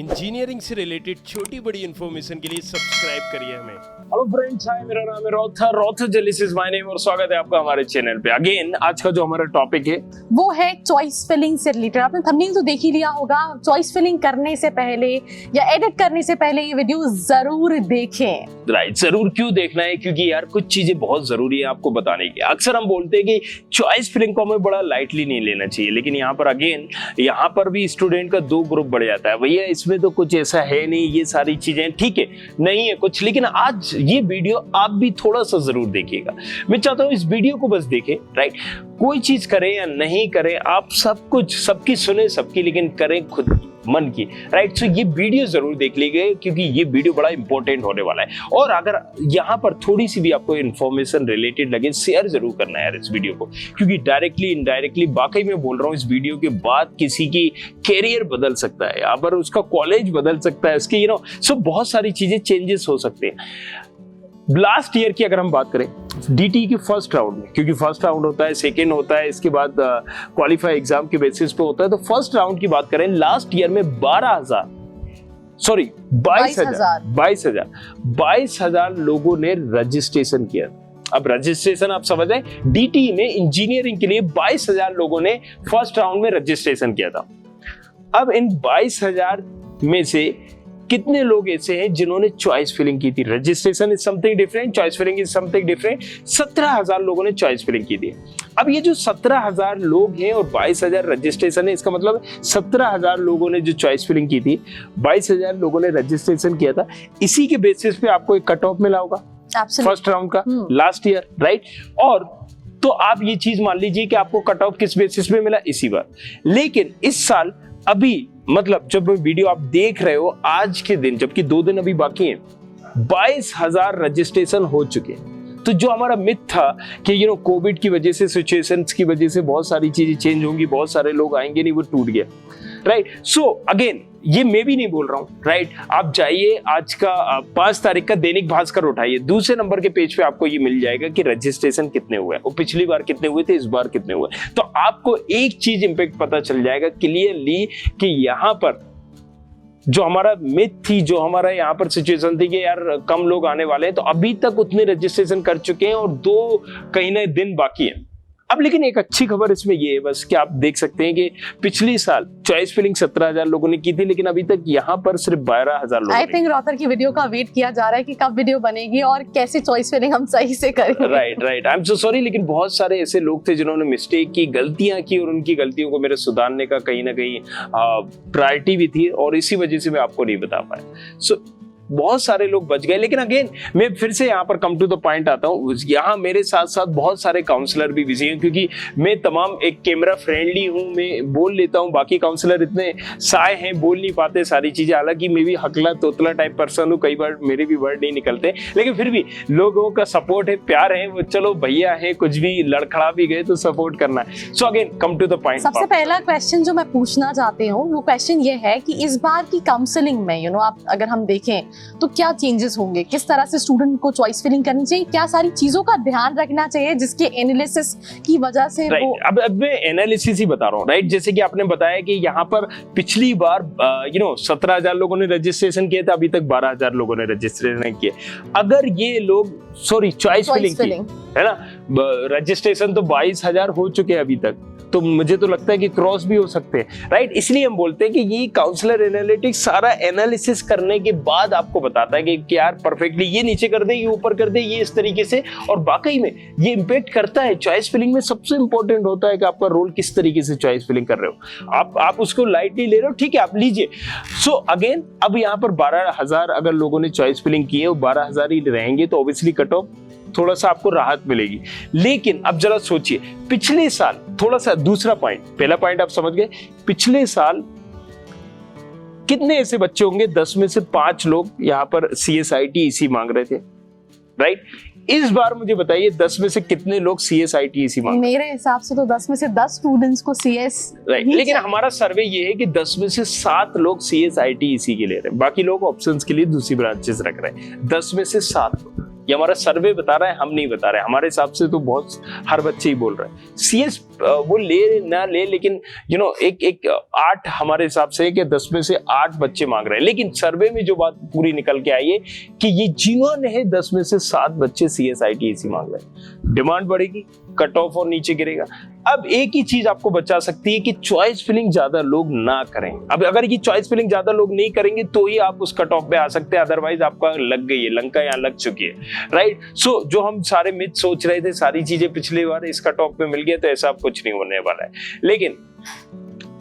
Engineering से related छोटी बड़ी इन्फॉर्मेशन के लिए सब्सक्राइब करिए हमें। हेलो फ्रेंड्स, हाय, मेरा नाम है रॉथर जेलिस इज माय नेम और स्वागत है आपका हमारे चैनल पे। अगेन आज का जो हमारा टॉपिक है वो है चॉइस फिलिंग से रिलेटेड। आपने थंबनेल तो देख ही लिया होगा। चॉइस फिलिंग करने से पहले या एडिट करने से पहले ये वीडियो जरूर देखें। राइट, जरूर। क्यों देखना है? क्योंकि यार कुछ चीजें बहुत जरूरी है आपको बताने की। अक्सर हम बोलते हैं कि चॉइस फिलिंग को हमें बड़ा लाइटली नहीं लेना चाहिए, लेकिन यहाँ पर अगेन यहाँ पर भी स्टूडेंट का दो ग्रुप बढ़ जाता है। भैया इसमें तो कुछ ऐसा है नहीं, ये सारी चीजें ठीक है, नहीं है कुछ, लेकिन आज ये वीडियो आप भी थोड़ा सा जरूर देखिएगा। मैं चाहता हूं इस वीडियो को बस देखें। राइट, कोई चीज करें या नहीं करें, आप सब कुछ सबकी सुने सबकी, लेकिन करें खुद की, मन की। राइट, सो ये वीडियो जरूर देख लीजिए क्योंकि ये वीडियो बड़ा इंपॉर्टेंट होने वाला है। और अगर यहाँ पर थोड़ी सी भी आपको इन्फॉर्मेशन रिलेटेड लगे, शेयर जरूर करना है यार इस वीडियो को, क्योंकि डायरेक्टली इनडायरेक्टली वाकई में बोल रहा हूँ, इस वीडियो के बाद किसी की कैरियर बदल सकता है, या पर उसका कॉलेज बदल सकता है, इसके सो बहुत सारी चीजें चेंजेस हो सकते हैं। लास्ट ईयर की अगर हम बात करें डीटी के फर्स्ट राउंड में, क्योंकि फर्स्ट राउंड होता है, सेकेंड होता है, इसके बाद क्वालिफाई एग्जाम के बेसिस पे होता है, तो फर्स्ट राउंड की बात करें लास्ट ईयर में 22,000 लोगों ने रजिस्ट्रेशन किया। अब रजिस्ट्रेशन आप समझ रहे हैं, डीटी में इंजीनियरिंग के लिए 22,000 लोगों ने फर्स्ट राउंड में रजिस्ट्रेशन किया था। अब इन 22,000 में से कितने लोग ऐसे हैं जिन्होंने चॉइस फिलिंग की थी? Registration is something different, choice filling is something different. 17,000 लोगों ने चॉइस फिलिंग की थी। अब ये जो 17,000 लोग हैं और 22,000 रजिस्ट्रेशन है, इसका मतलब 17,000 लोगों ने जो चॉइस फिलिंग की थी, 22,000 लोगों ने रजिस्ट्रेशन किया था। इसी के बेसिस पे आपको एक कट ऑफ मिला होगा फर्स्ट राउंड का लास्ट ईयर। राइट, और तो आप ये चीज मान लीजिए कि आपको कट ऑफ किस बेसिस पे मिला, इसी बार। लेकिन इस साल अभी मतलब जब वीडियो आप देख रहे हो आज के दिन, जबकि 2 दिन अभी बाकी हैं, 22,000 रजिस्ट्रेशन हो चुके हैं। तो जो हमारा मिथ था कि कोविड की वजह से, सिचुएशंस की वजह से बहुत सारी चीजें चेंज होंगी, बहुत सारे लोग आएंगे नहीं, वो टूट गया। राइट, सो अगेन ये मैं भी नहीं बोल रहा हूं। राइट, आप जाइए आज का 5 तारीख का दैनिक भास्कर उठाइए, दूसरे नंबर के पेज पे आपको ये मिल जाएगा कि रजिस्ट्रेशन कितने हुए, वो पिछली बार कितने हुए थे, इस बार कितने हुए। तो आपको एक चीज इंपैक्ट पता चल जाएगा क्लियरली कि यहाँ पर जो हमारा मिथ थी, जो हमारा यहाँ पर सिचुएशन थी कि यार कम लोग आने वाले हैं, तो अभी तक उतने रजिस्ट्रेशन कर चुके हैं और 2 कहीं ना दिन बाकी है। अब लेकिन एक अच्छी खबर इसमें ये है बस कि आप देख सकते हैं कि पिछली साल चॉइस फिलिंग 17,000 लोगों ने की थी, लेकिन अभी तक यहाँ पर सिर्फ 12,000 लोग। आई थिंक रॉथर की वीडियो का वेट किया जा रहा है कि कब वीडियो बनेगी और कैसे चॉइस फिलिंग हम सही से करेंगे। Right, I am so sorry, लेकिन बहुत सारे ऐसे लोग थे जिन्होंने मिस्टेक की, गलतियां की, और उनकी गलतियों को मेरे सुधारने का कहीं ना कहीं प्रायोरिटी भी थी, और इसी वजह से मैं आपको नहीं बता पाया। सो बहुत सारे लोग बच गए। लेकिन अगेन मैं फिर से यहाँ पर कम टू द पॉइंट आता हूँ, यहाँ मेरे साथ साथ बहुत सारे काउंसलर भी बिजी हैं, क्योंकि मैं तमाम एक कैमरा फ्रेंडली हूँ, मैं बोल लेता हूँ, बाकी काउंसलर इतने साय हैं, बोल नहीं पाते सारी चीजें। हालांकि मैं भी हकला तोतला टाइप पर्सन हूँ, कई बार मेरे भी वर्ड नहीं निकलते, लेकिन फिर भी लोगों का सपोर्ट है, प्यार है, वो चलो भैया है, कुछ भी लड़खड़ा भी गए तो सपोर्ट करना है। So again come to the point. सबसे पहला क्वेश्चन जो मैं पूछना चाहती हूँ वो क्वेश्चन ये है कि इस बार की काउंसलिंग में आप अगर हम देखें तो क्या चेंजेस होंगे, किस तरह से स्टूडेंट को चॉइस फिलिंग करनी चाहिए, क्या सारी चीजों का ध्यान रखना चाहिए जिसके एनालिसिस की वजह से वो। अब मैं एनालिसिस ही बता रहा हूँ। राइट, जैसे कि आपने बताया कि यहाँ पर पिछली बार 17,000 लोगों ने रजिस्ट्रेशन किया था, अभी तक 12,000 लोगों ने रजिस्ट्रेशन किया। अगर ये लोग चॉइस फिलिंग है ना, रजिस्ट्रेशन तो 22,000 हो चुके हैं अभी तक, तो मुझे तो लगता है कि क्रॉस भी हो सकते हैं। राइट, इसलिए हम बोलते हैं कि ये काउंसलर एनालिटिक्स सारा एनालिसिस करने के बाद आपको बताता है कि यार परफेक्टली ये नीचे कर दे, ये ऊपर कर दे, ये इस तरीके से, और वाकई में ये इंपैक्ट करता है। चॉइस फिलिंग में सबसे इंपॉर्टेंट होता है कि आपका रोल किस तरीके से चॉइस फिलिंग कर रहे हो। आप उसको लाइटली ले रहे हो, ठीक है, आप लीजिए। सो अगेन अब यहाँ पर 12,000 अगर लोगों ने चॉइस फिलिंग की है, वो 12,000 ही रहेंगे, तो ऑब्वियसली कट ऑफ थोड़ा सा आपको राहत मिलेगी। लेकिन अब जरा सोचिए, पिछले साल थोड़ा सा दूसरा पॉइंट, पहला पॉइंट आप समझ गए, पिछले साल कितने ऐसे बच्चे होंगे, 10 में से 5 लोग यहाँ पर CSIT EC मांग रहे थे। राइट, इस बार मुझे बताइए 10 में से कितने लोग CSIT EC मांग रहे? मेरे हिसाब से तो 10 में से 10 स्टूडेंट्स को CS। राइट, लेकिन हमारा सर्वे ये है कि 10 में से 7 लोग CSIT EC के ले रहे हैं, बाकी लोग ऑप्शंस के लिए दूसरी ब्रांचेस रख रहे हैं। 10 में से 7 लोग, ये हमारा सर्वे बता रहा है, हम नहीं बता रहे। हमारे हिसाब से तो बहुत हर बच्चे ही बोल रहे हैं सीएस वो ले ना ले, लेकिन एक 8 हमारे हिसाब से कि 10 में से 8 बच्चे मांग रहे हैं। लेकिन सर्वे में जो बात पूरी निकल के आई है कि ये जिन्होंने है 10 में से 7 बच्चे CSIT मांग रहे हैं। डिमांड बढ़ेगी, कट ऑफ और नीचे गिरेगा। अब एक ही चीज आपको बचा सकती है कि चॉइस फिलिंग ज्यादा लोग ना करें। अब अगर ये चॉइस फिलिंग ज्यादा लोग नहीं करेंगे तो ही आप उस कट ऑफ पे आ सकते हैं, अदरवाइज आपका लग गई है, लंका यहाँ लग चुकी है, राइट। सो जो हम सारे मिथ सोच रहे थे, सारी चीजें पिछली बार इस कट ऑफ पे मिल गए, तो ऐसा कुछ नहीं होने वाला है। लेकिन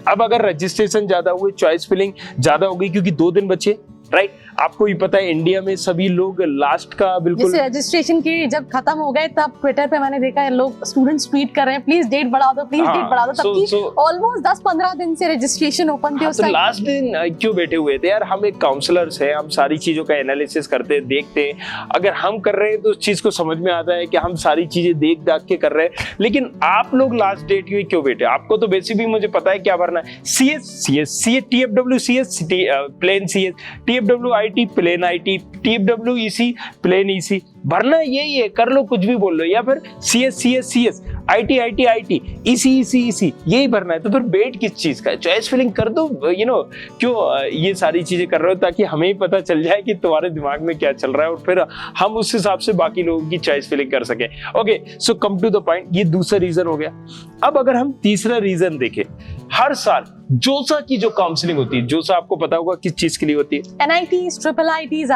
अब अगर रजिस्ट्रेशन ज्यादा हुए, चॉइस फिलिंग ज्यादा हो गई, क्योंकि 2 दिन बचे, राइट। आपको ही पता है इंडिया में सभी लोग लास्ट का बिल्कुल जैसे रजिस्ट्रेशन की जब खत्म हो गए तब ट्विटर पे मैंने देखा है लोग स्टूडेंट्स ट्वीट कर रहे हैं प्लीज डेट बढ़ा दो, प्लीज डेट बढ़ा दो। तब ऑलमोस्ट 10-15 दिन से रजिस्ट्रेशन ओपन थे। तो लास्ट दिन क्यों बैठे हुए थे यार? हम एक काउंसलर्स हैं, हम सारी चीजों का एनालिसिस करते हैं, देखते हैं। अगर हम कर रहे हैं तो उस चीज को समझ में आता है कि हम सारी चीजें देख दाख के कर रहे हैं। लेकिन आप लोग लास्ट डेट के क्यों बैठे? आपको तो बेसिकली मुझे पता है क्या भरना है। CS TFW CS plain CS, TFW IT plain IT, TFW EC plain EC, भरना यही है। कर लो, कुछ भी बोल लो, या फिर CS IT EC यही भरना है। तो फिर वेट किस चीज का है? चॉइस फिलिंग कर दो। क्यों ये सारी चीजें कर रहे हो? ताकि हमें ही पता चल जाए कि तुम्हारे दिमाग में क्या चल रहा है, और फिर हम उस हिसाब से बाकी लोगों की चॉइस फिलिंग कर सके। Okay, so come to the point, ये दूसरा रीजन हो गया। अब अगर हम तीसरा रीजन देखें, हर साल जोसा की जो काउंसलिंग होती है, जोसा आपको पता होगा किस चीज के लिए होती है? NITs, IITs,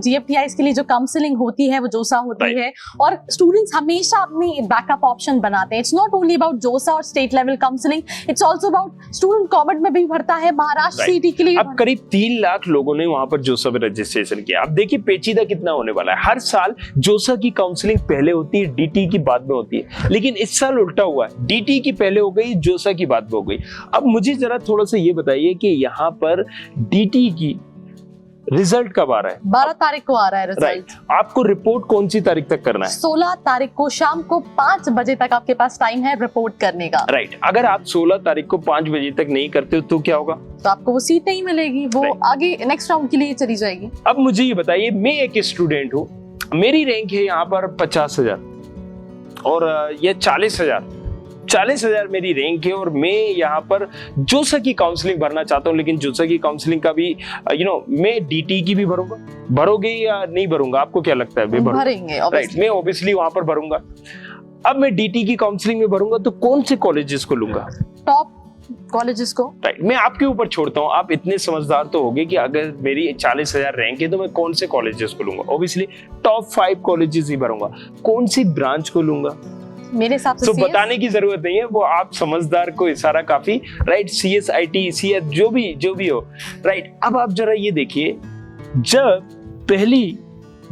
GFTIs के लिए जो काउंसलिंग होती है वो जोसा होती है। और स्टूडेंट्स हमेशा अपनी बैकअप ऑप्शन बनाते हैं। It's not only about JoSAA और state level counselling, it's also about student COMEDK में भी भरता है, महाराष्ट्र CET के लिए। अब करीब 3 लाख लोगों ने वहां पर जोसा में रजिस्ट्रेशन किया। अब देखिए पेचीदा कितना होने वाला है। हर साल जोसा की काउंसलिंग पहले होती है, DT की बाद में होती है। लेकिन इस साल उल्टा हुआ है, DT की पहले हो गई, जोसा की बाद में हो गई। अब मुझे जरा थोड़ा सा ये बताइए कि यहाँ पर DT की रिजल्ट कब आ रहा है? 12 तारीख को आ रहा है रिजल्ट। राइट। आपको रिपोर्ट कौन सी तारीख तक करना है? 16 तारीख को शाम को 5 बजे तक आपके पास टाइम है रिपोर्ट करने का। राइट। अगर आप 16 तारीख को 5 बजे तक नहीं करते हो तो क्या होगा? तो आपको वो सीट नहीं मिलेगी, वो आगे नेक्स्ट राउंड के लिए चली जाएगी। अब मुझे ये बताइए, मैं एक स्टूडेंट हूँ, मेरी रैंक है यहाँ पर 50,000 और ये 40,000 मेरी रैंक है, और मैं यहाँ पर जोसा की काउंसलिंग भरना चाहता हूँ। लेकिन जोसा की काउंसलिंग का भी मैं DT की भी भरूंगा। भरोगे या नहीं भरूंगा? आपको क्या लगता है? भरेंगे, राइट। मैं ऑब्वियसली वहां पर भरूंगा। अब मैं DT की काउंसलिंग में भरूंगा तो कौन से कॉलेजेस को लूंगा? टॉप कॉलेजेस को। राइट। मैं आपके ऊपर छोड़ता हूँ, आप इतने समझदार तो होंगे कि अगर मेरी 40,000 रैंक है तो मैं कौन से कॉलेजेस को लूंगा? ऑब्वियसली टॉप 5 कॉलेजेस ही भरूंगा। कौन सी ब्रांच को लूंगा? मेरे हिसाब से तो बताने की जरूरत नहीं है, वो आप समझदार को इशारा काफी, राइट। CSIT CS जो भी हो, राइट। अब आप जरा ये देखिए, जब पहली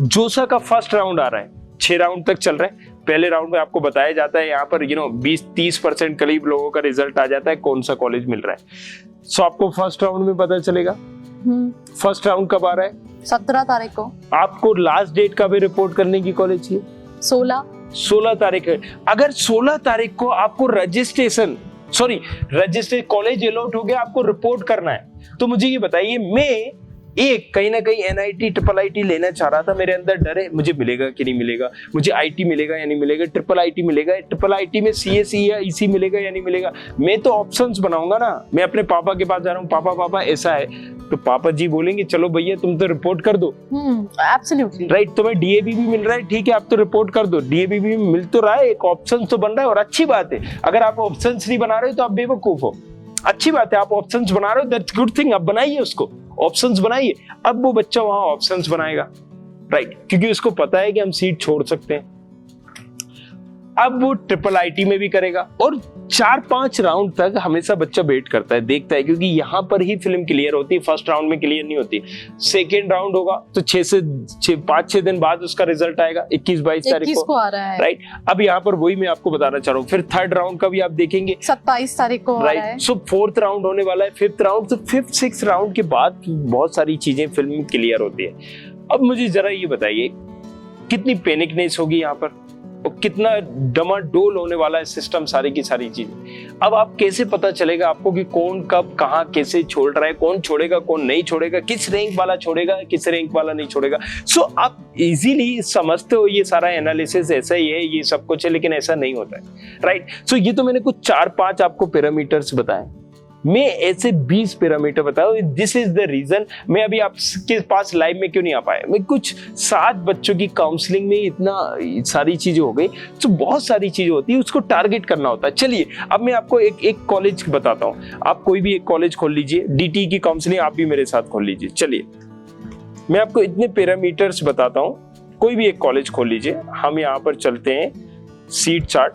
जोसा का फर्स्ट राउंड आ रहा है, 6 राउंड तक चल रहा है। पहले राउंड में आपको बताया जाता है यहाँ पर 20-30% करीब लोगों का रिजल्ट आ जाता है कौन सा कॉलेज मिल रहा है। सो आपको फर्स्ट राउंड में पता चलेगा। फर्स्ट राउंड कब आ रहा है? 17 तारीख को। आपको लास्ट डेट का भी रिपोर्ट करने की कॉलेज चाहिए 16 तारीख है। अगर 16 तारीख को आपको रजिस्ट्रेशन कॉलेज अलॉट हो गया, आपको रिपोर्ट करना है, तो मुझे ये बताइए, मैं कहीं ना कहीं NIT IIT लेना चाह रहा था, मेरे अंदर डर है मुझे मिलेगा कि नहीं मिलेगा, मुझे IT मिलेगा या नहीं मिलेगा, IIT मिलेगा, IIT में CS या EC मिलेगा या नहीं मिलेगा। मैं तो ऑप्शंस बनाऊंगा ना। मैं अपने पापा के पास जा रहा हूँ, पापा ऐसा है, तो पापा जी बोलेंगे चलो भैया तुम तो रिपोर्ट कर दो। Absolutely right. तुम्हें DAB भी मिल रहा है, ठीक है, आप तो रिपोर्ट कर दो। DAB भी मिल तो रहा है, एक ऑप्शन तो बन रहा है, और अच्छी बात है। अगर आप ऑप्शंस नहीं बना रहे हो तो आप बेवकूफ हो। अच्छी बात है, आप ऑप्शंस बना रहे हो, दैट्स गुड थिंग। आप बनाइए उसको, ऑप्शंस बनाइए। अब वो बच्चा वहां ऑप्शंस बनाएगा, राइट, क्योंकि उसको पता है कि हम सीट छोड़ सकते हैं। अब वो IIT में भी करेगा, और 4-5 राउंड तक हमेशा बच्चा वेट करता है, देखता है, क्योंकि यहाँ पर ही फिल्म क्लियर होती है, फर्स्ट राउंड में क्लियर नहीं होती। सेकेंड राउंड होगा तो 5-6 दिन बाद उसका रिजल्ट आएगा, 21-22 तारीख को आ रहा है, राइट। अब यहाँ पर वही मैं आपको बताना चाह रहा हूँ। फिर थर्ड राउंड का भी आप देखेंगे 27 तारीख को, राइट। सो 4th राउंड होने वाला है, 5th राउंड। तो 5th 6th राउंड के बाद बहुत सारी चीजें फिल्म में क्लियर होती है। अब मुझे जरा ये बताइए, कितनी पैनिकनेस होगी यहाँ पर? और कितना डमाडोल होने वाला है सिस्टम, सारी की सारी चीजें। अब आप कैसे पता चलेगा आपको कि कौन कब कहाँ कैसे छोड़ रहा है, कौन छोड़ेगा कौन नहीं छोड़ेगा, किस रैंक वाला छोड़ेगा किस रैंक वाला नहीं छोड़ेगा। सो आप इजीली समझते हो ये सारा एनालिसिस ऐसा ही है, ये सब कुछ है, लेकिन ऐसा नहीं होता है, राइट। सो ये तो मैंने कुछ 4-5 आपको पैरामीटर्स बताए, मैं ऐसे 20 पैरामीटर बताऊं। दिस इज द रीजन मैं अभी आपके पास लाइव में क्यों नहीं आ पाया। मैं कुछ 7 बच्चों की काउंसलिंग में इतना सारी चीजें हो गई, तो बहुत सारी चीजें होती है, उसको टारगेट करना होता है। चलिए अब मैं आपको एक कॉलेज बताता हूं। आप कोई भी एक कॉलेज खोल लीजिए, डीटी की काउंसलिंग आप भी मेरे साथ खोल लीजिए। चलिए मैं आपको इतने पैरामीटर्स बताता हूं, कोई भी एक कॉलेज खोल लीजिए। हम यहाँ पर चलते हैं सीट चार्ट,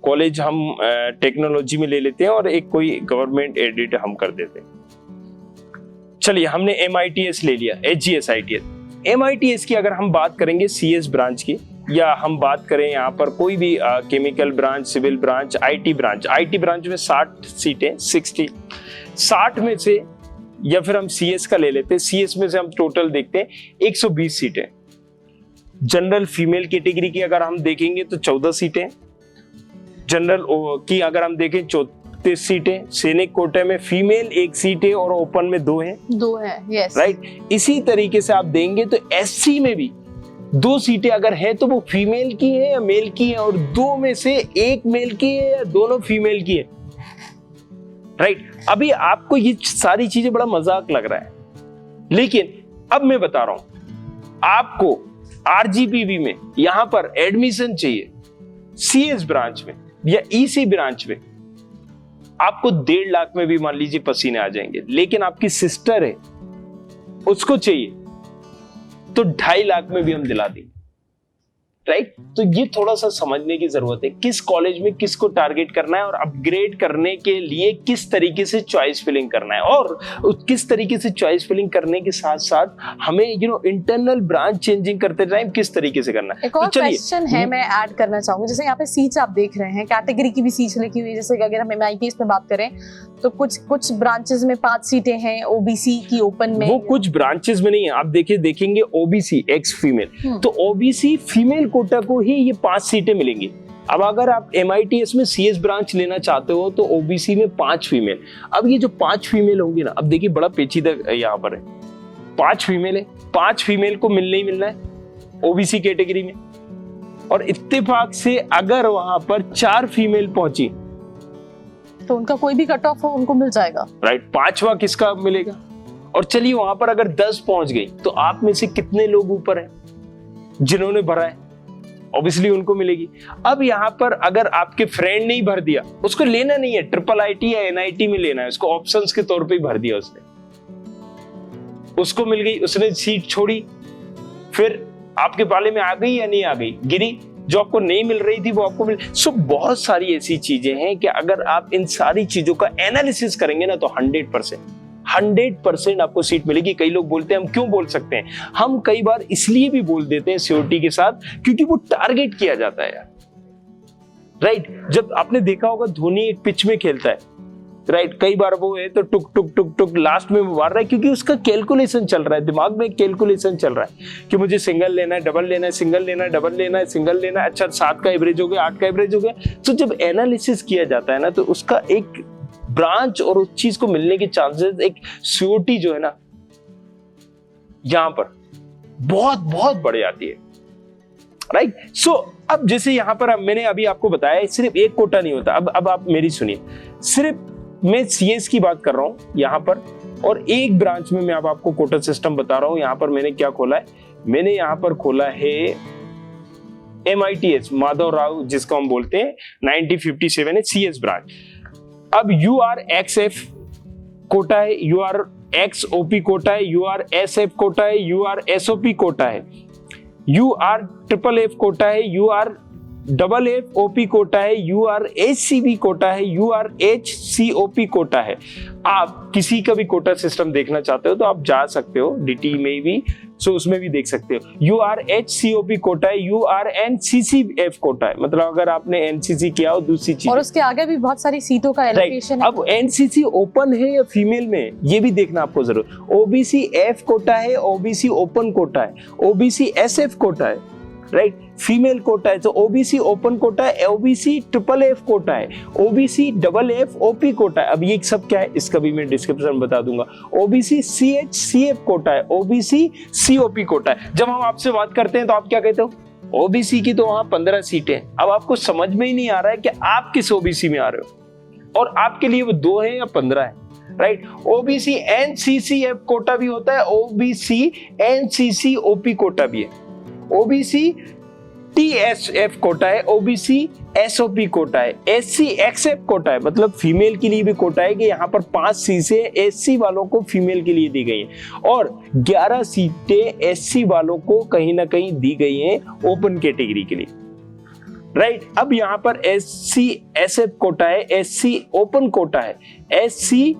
कॉलेज हम टेक्नोलॉजी में ले लेते हैं और एक कोई गवर्नमेंट एडेड हम कर देते हैं। चलिए हमने MITS ले लिया, HGS ITS। MITS की अगर हम बात करेंगे CS ब्रांच की, या हम बात करें यहाँ पर कोई भी chemical branch, civil branch, IT branch में 60 सीटें, 60 में से, या फिर हम CS का ले लेते हैं, CS में से हम टोटल देखते हैं 120 सीटें। जनरल फीमेल कैटेगरी की अगर हम देखेंगे तो 14 सीटें, जनरल की अगर हम देखें 34 सीटें, सैनिक कोटे में फीमेल 1 सीट है और ओपन में 2 है, यस राइट। इसी तरीके से आप देंगे तो SC में भी 2 सीटें अगर है तो वो फीमेल की है या मेल की है, और 2 में से 1 मेल की है या दोनों फीमेल की है, राइट। अभी आपको ये सारी चीजें बड़ा मजाक लग रहा है, लेकिन अब मैं बता रहा हूं आपको RGPV में यहां पर एडमिशन चाहिए CS ब्रांच में या EC ब्रांच में, आपको 1.5 लाख में भी मान लीजिए पसीने आ जाएंगे, लेकिन आपकी सिस्टर है उसको चाहिए तो 2.5 लाख में भी हम दिला देंगे, राइट। तो ये थोड़ा सा समझने की जरूरत है, किस कॉलेज में किसको टारगेट करना है और अपग्रेड करने के लिए किस तरीके से चॉइस फिलिंग करना है, और किस तरीके से चॉइस फिलिंग करने के साथ साथ हमें इंटरनल ब्रांच चेंजिंग करते टाइम किस तरीके से करना है। एक और क्वेश्चन है मैं ऐड करना चाहूंगी, जैसे यहाँ पे सीट्स आप देख रहे हैं, कैटेगरी की भी सीट्स लिखी हुई है। जैसे अगर हम MITS में बात करें तो कुछ ब्रांचेस में 5 सीटें हैं, OBC की ओपन में, वो कुछ ब्रांचेस में नहीं है। आप देखेंगे OBC एक्स फीमेल, तो OBC फीमेल कोटा को ही ये 5 सीटें मिलेंगी। अब अगर आप MITS में CS ब्रांच लेना चाहते हो तो OBC में 5 फीमेल। अब ये जो 5 फीमेल होंगी ना, अब देखिए बड़ा पेचीदा यहाँ पर है, 5 फीमेल है, 5 फीमेल को मिलना ही मिलना है OBC कैटेगरी में, और इत्तेफाक से अगर वहां पर 4 फीमेल पहुंची तो उनका कोई भी कट ऑफ हो उनको मिल जाएगा, राइट। 5वां किसका मिलेगा। और चलिए वहां पर अगर 10 पहुंच गई तो आप में से कितने लोग ऊपर हैं जिन्होंने भरा है, ऑब्वियसली उनको मिलेगी। अब यहाँ पर अगर आपके फ्रेंड ने ही भर दिया, उसको लेना नहीं है IIIT या NIT में लेना है, उसको ऑप्शंस के तौर पे ही भर दिया उसने, उसको मिल गई, उसने सीट छोड़ी, फिर आपके पाले में आ गई या नहीं आ गई, गिरी, जो आपको नहीं मिल रही थी वो आपको मिल। सो बहुत सारी ऐसी चीजें हैं कि अगर आप इन सारी चीजों का एनालिसिस करेंगे ना तो 100% आपको सीट मिलेगी। कई लोग बोलते हैं, हम क्यों बोल सकते हैं, हम कई बार इसलिए भी बोल देते हैं सियोरिटी के साथ क्योंकि वो टारगेट किया जाता है यार, राइट। जब आपने देखा होगा धोनी एक पिच में खेलता है, राइट, कई बार वो है तो टुक टुक टुक टुक लास्ट में वो मार रहा है, क्योंकि उसका कैलकुलेशन चल रहा है, दिमाग में कैलकुलेशन चल रहा है कि मुझे सिंगल लेना है, डबल लेना है, सिंगल लेना है, डबल लेना है, सिंगल लेना है, अच्छा 7 का एवरेज हो गया, 8 का एवरेज हो गया। तो जब एनालिसिस किया जाता है ना तो उसका एक ब्रांच और उस चीज को मिलने के चांसेस, एक सियोरिटी जो है ना यहां पर बहुत बहुत बढ़ जाती है, राइट। सो अब जैसे यहां पर मैंने अभी आपको बताया सिर्फ एक कोटा नहीं होता। अब आप मेरी सुनिए, सिर्फ मैं CS की बात कर रहा हूं यहां पर, और एक ब्रांच में मैं अब आपको कोटा सिस्टम बता रहा हूं। यहां पर मैंने क्या खोला है, मैंने यहां पर खोला है MITS माधव राव, जिसको हम बोलते हैं 9057 है CS ब्रांच। अब URXF कोटा है, URXOP कोटा है, URSF कोटा है, URSOP कोटा है, URFFF कोटा है, URFFOP कोटा है, URHCB कोटा है, URHCOP कोटा है। आप किसी का भी कोटा सिस्टम देखना चाहते हो तो आप जा सकते हो DT में भी, सो उसमें भी देख सकते हो। URHCOP कोटा है, URNCCF कोटा है, मतलब अगर आपने NCC किया हो दूसरी चीज, और उसके आगे भी बहुत सारी सीटों का एलोकेशन है। अब NCC ओपन है या फीमेल में, ये भी देखना आपको जरूर। OBC F कोटा है, OBC ओपन कोटा है, OBC SF कोटा है, राइट। फीमेल कोटा है, तो ओबीसी ओपन कोटा है, ओबीसी ट्रिपल एफ कोटा है, OBC double F OP quota है। अब ये सब क्या है इसका भी मैं डिस्क्रिप्शन में बता दूंगा। ओबीसी सीएच सीएफ कोटा है, ओबीसी सीओपी कोटा है। जब हम आपसे बात करते हैं तो आप क्या कहते हो, ओबीसी की तो वहां 15 सीटें। अब आपको समझ में ही नहीं आ रहा है कि आप किस ओबीसी में आ रहे हो और आपके लिए वो 2 है या 15 है, राइट। ओबीसी एनसीसीएफ कोटा भी होता है, ओबीसी एनसीसी ओपी कोटा भी है, ओबीसी टीएसएफ कोटा है, ओबीसी एसओपी कोटा है, एससी एक्सएफ कोटा है, मतलब फीमेल के लिए भी कोटा है कि यहाँ पर 5 सीटें एससी वालों को फीमेल के लिए दी गई हैं और 11 सीटें एससी वालों को कहीं ना कहीं दी गई हैं ओपन कैटेगरी के लिए, राइट। अब यहाँ पर एससी एसएफ कोटा है, एससी ओपन कोटा है, एससी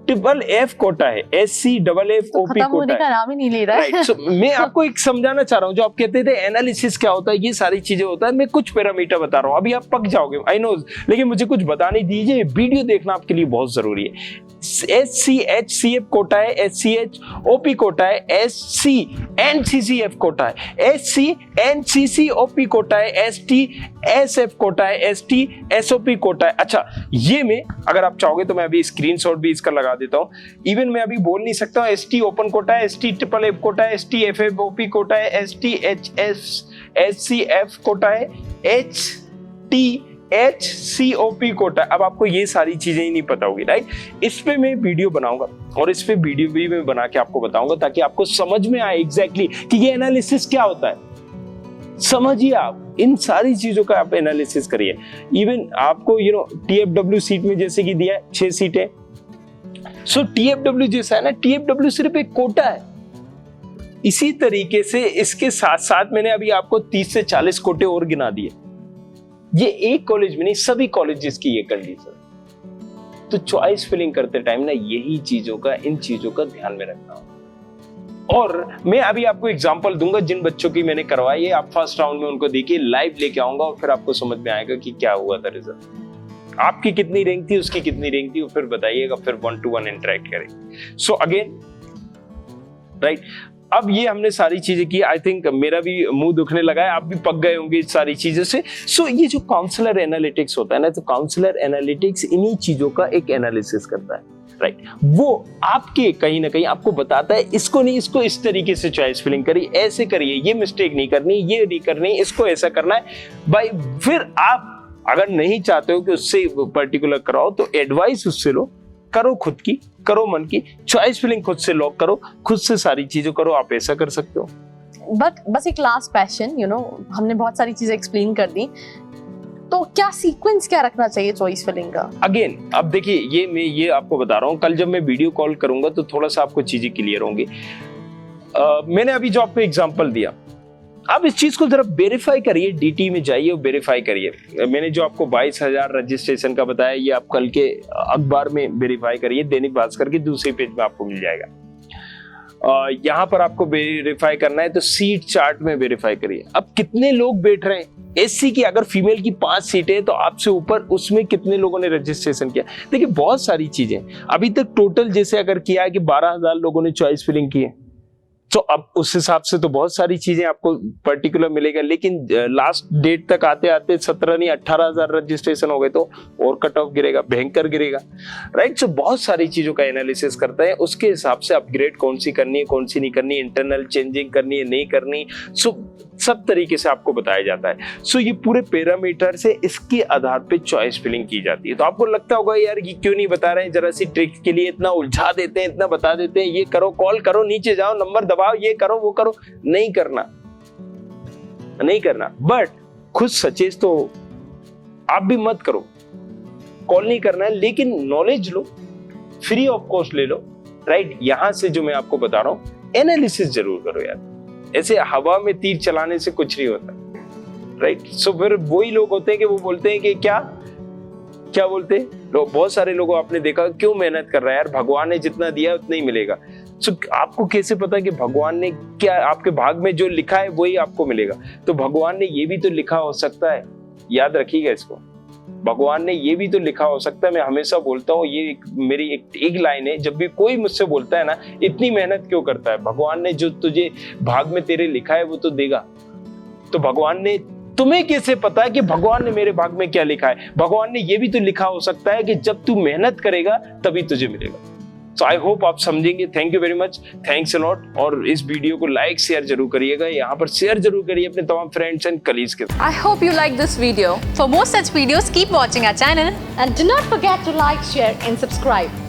ट्रिपल एफ कोटा है, SC double F OP quota है, का नाम ही नहीं ले रहा है। राइट। सो मैं आपको एक समझाना चाह रहा हूँ, जो आप कहते थे एनालिसिस क्या होता है, ये सारी चीजें होता है, मैं कुछ पैरामीटर बता रहा हूँ, अभी आप पक जाओगे आई नो, लेकिन मुझे कुछ बताने दीजिए, वीडियो देखना आपके लिए बहुत जरूरी है। एचसीएफ कोटा है, एचसीएच ओपी कोटा है, एससी एनसीसीएफ कोटा है, एससी एनसीसी ओपी कोटा है, एसटी एसएफ कोटा है, एसटी एसओपी कोटा है। अच्छा, ये में अगर आप चाहोगे तो मैं अभी स्क्रीनशॉट भी इसका लगा देता हूं। इवन मैं अभी बोल नहीं सकता हूं, एसटी ओपन कोटा है, एसटी ट्रिपल एफ कोटा है, एसटी एफएफ ओपी कोटा है, एसटी एचएस एचसीएफ कोटा है, एचटी HCOP कोटा। अब आपको ये सारी चीजें ही नहीं पता होगी, राइट। इस पे मैं वीडियो बनाऊंगा और इस पे वीडियो भी मैं बना के आपको बताऊंगा ताकि आपको समझ में आए एग्जैक्टली कि ये एनालिसिस क्या होता है। समझिए, आप इन सारी चीजों का आप एनालिसिस करिए। इवन आपको TFW सीट में जैसे कि दिया है 6 सीटें, सो TFW जैसा है ना, TFW सिर्फ एक कोटा है। इसी तरीके से इसके साथ साथ मैंने अभी आपको 30 से 40 कोटे और गिना दिए। ये एक कॉलेज में नहीं, सभी कॉलेजेस की ये कंडीशन। तो चॉइस फिलिंग करते टाइम ना यही चीजों का, इन चीजों का ध्यान में रखना। और मैं अभी आपको एग्जांपल दूंगा, जिन बच्चों की मैंने करवाई है, आप फर्स्ट राउंड में उनको देखिए, लाइव लेके आऊंगा और फिर आपको समझ में आएगा कि क्या हुआ था रिजल्ट, आपकी कितनी रैंक थी, उसकी कितनी रैंक थी, और फिर बताइएगा, फिर 1-to-1 इंटरेक्ट करेंगे। सो अगेन, राइट, अब ये हमने सारी चीजें की। आई थिंक मेरा भी मुंह दुखने लगा है, आप भी पक गए होंगे इस सारी चीजों से। सो ये जो काउंसलर एनालिटिक्स होता है ना, तो काउंसलर एनालिटिक्स इन्हीं चीजों का एक एनालिसिस करता है, राइट। वो आपके कहीं ना कहीं आपको बताता है, इसको नहीं, इसको इस तरीके से चॉइस फिलिंग करिए, ऐसे करिए, ये मिस्टेक नहीं करनी, ये नहीं करनी, इसको ऐसा करना है भाई। फिर आप अगर नहीं चाहते हो कि उससे पर्टिकुलर कराओ तो एडवाइस उससे लो, करो खुद की, करो मन की, चॉइस फिलिंग खुद से लॉक करो, खुद से सारी चीजें करो, आप ऐसा कर सकते हो। बस एक लास्ट क्वेश्चन, हमने बहुत सारी चीजें एक्सप्लेन कर दी, तो क्या सीक्वेंस क्या रखना चाहिए चॉइस फिलिंग का? अगेन, अब देखिए, मैं ये आपको बता रहा हूँ, कल जब मैं वीडियो कॉल करूंगा तो थोड़ा सा आपको चीजें क्लियर होंगी। मैंने अभी जो आपको एग्जांपल दिया, आप इस चीज को जरा वेरीफाई करिए, डीटी में जाइए और वेरीफाई करिए। मैंने जो आपको 22,000 रजिस्ट्रेशन का बताया, ये आप कल के अखबार में वेरीफाई करिए, दैनिक भास्कर के दूसरे पेज में आपको मिल जाएगा। यहाँ पर आपको वेरीफाई करना है तो सीट चार्ट में वेरीफाई करिए। अब कितने लोग बैठ रहे हैं, एससी की अगर फीमेल की 5 सीटें तो आपसे ऊपर उसमें कितने लोगों ने रजिस्ट्रेशन किया। देखिए, बहुत सारी चीजें अभी तक टोटल जैसे अगर किया है कि 12,000 लोगों ने चॉइस फिलिंग की है, तो अब उस हिसाब से तो बहुत सारी चीजें आपको पर्टिकुलर मिलेगा। लेकिन लास्ट डेट तक आते आते 17 नहीं 18,000 रजिस्ट्रेशन हो गए तो और कट ऑफ गिरेगा, भयंकर गिरेगा, राइट। सो बहुत सारी चीजों का एनालिसिस करता है, उसके हिसाब से अपग्रेड कौन सी करनी है, कौन सी नहीं करनी, इंटरनल चेंजिंग करनी है, नहीं करनी, सो सब तरीके से आपको बताया जाता है। सो ये पूरे पैरामीटर से इसके आधार पे चॉइस फिलिंग की जाती है। तो आपको लगता होगा यार ये क्यों नहीं बता रहे हैं, जरा सी ट्रिक के लिए इतना उलझा देते हैं, इतना बता देते हैं, ये करो, कॉल करो, नीचे जाओ, नंबर दबाओ, ये करो, वो करो। नहीं करना, बट खुद सचेत तो आप भी मत करो, कॉल नहीं करना है, लेकिन knowledge low, free of cost ले लो, राइट। यहां से जो मैं आपको बता रहा हूं, एनालिसिस जरूर करो यार, ऐसे हवा में तीर चलाने से कुछ नहीं होता, राइट। सो फिर वही लोग होते हैं कि वो बोलते हैं कि क्या बोलते हैं लोग, बहुत सारे लोगों आपने देखा, क्यों मेहनत कर रहा है यार, भगवान ने जितना दिया उतना ही मिलेगा। सो आपको कैसे पता कि भगवान ने क्या, आपके भाग में जो लिखा है वही आपको मिलेगा? तो भगवान ने ये भी तो लिखा हो सकता है, याद रखिएगा इसको, भगवान ने ये भी तो लिखा हो सकता है। मैं हमेशा बोलता हूँ, ये मेरी एक लाइन है, जब भी कोई मुझसे बोलता है ना इतनी मेहनत क्यों करता है, भगवान ने जो तुझे भाग में तेरे लिखा है वो तो देगा। तो भगवान ने तुम्हें कैसे पता है कि भगवान ने मेरे भाग में क्या लिखा है? भगवान ने ये भी तो लिखा हो सकता है कि जब तू मेहनत करेगा तभी तुझे मिलेगा। सो आई होप आप समझेंगे। Thank you very much, thanks a lot. और इस वीडियो को लाइक शेयर जरूर करिएगा, यहाँ पर शेयर जरूर करिए अपने तमाम फ्रेंड्स एंड कलीग्स के साथ। I hope you like this video. For more such videos, keep watching our channel. And do not forget to like, share and subscribe.